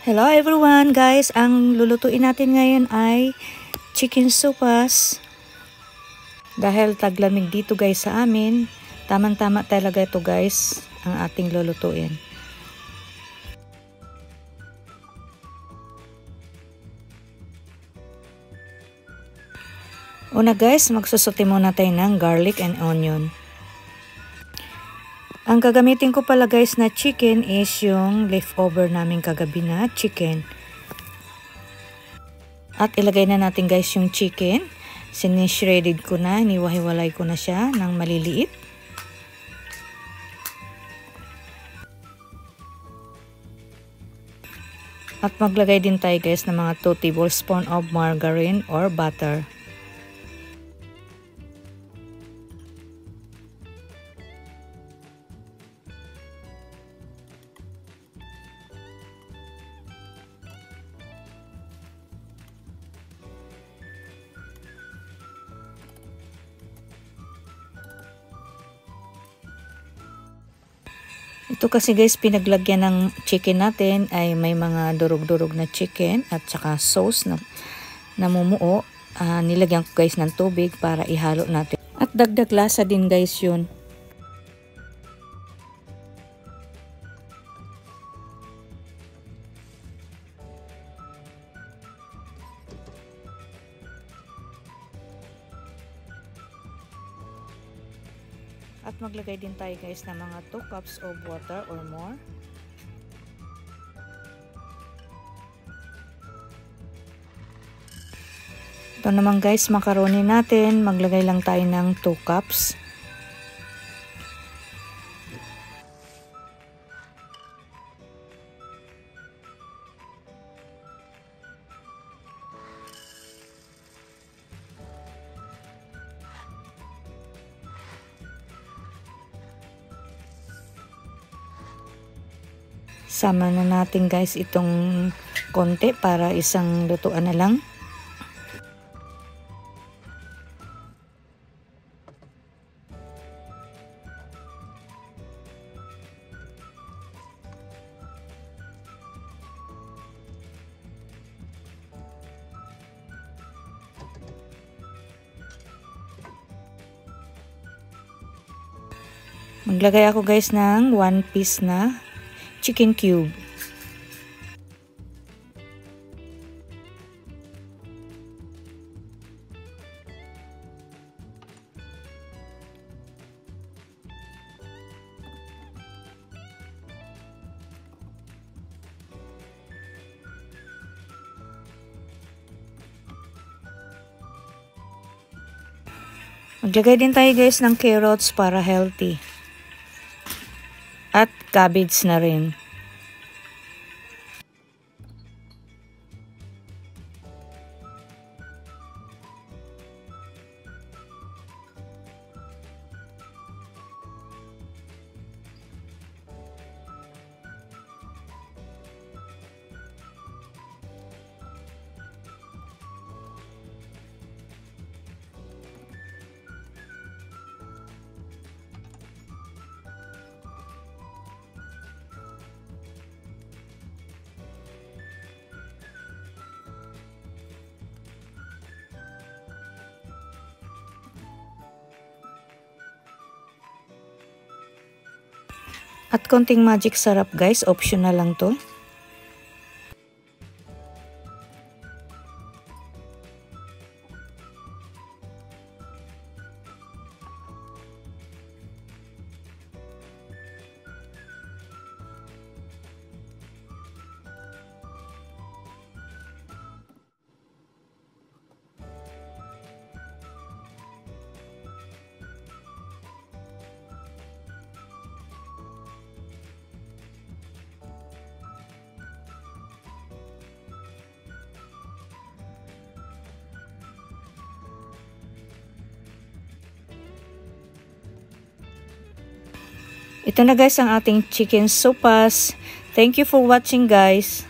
Hello everyone guys, ang lulutuin natin ngayon ay chicken sopas. Dahil taglamig dito guys sa amin, tamang-tama talaga ito guys, ang ating lulutuin. Una guys, magsusuti muna tayo ng garlic and onion. Ang gagamitin ko pala guys na chicken is yung leftover namin kagabi na chicken. At ilagay na natin guys yung chicken. Sinishredded ko na, niwahiwalay ko na siya ng maliliit. At maglagay din tayo guys ng mga 2 tablespoons of margarine or butter. Ito kasi guys, pinaglagyan ng chicken natin ay may mga durog-durog na chicken at saka sauce na namumuo. Nilagyan ko guys ng tubig para ihalo natin. At dagdag lasa din guys yun. At maglagay din tayo guys ng mga 2 cups of water or more. Ito naman guys, macaroni natin. Maglagay lang tayo ng 2 cups. Sama na natin guys itong konti para isang lutuan na lang. Maglagay ako guys ng 1 piece na chicken cube. Maglagay din tayo guys ng carrots para healthy. At cabbage na rin. At konting magic sarap guys, optional lang to. Ito na guys ang ating chicken sopas. Thank you for watching guys.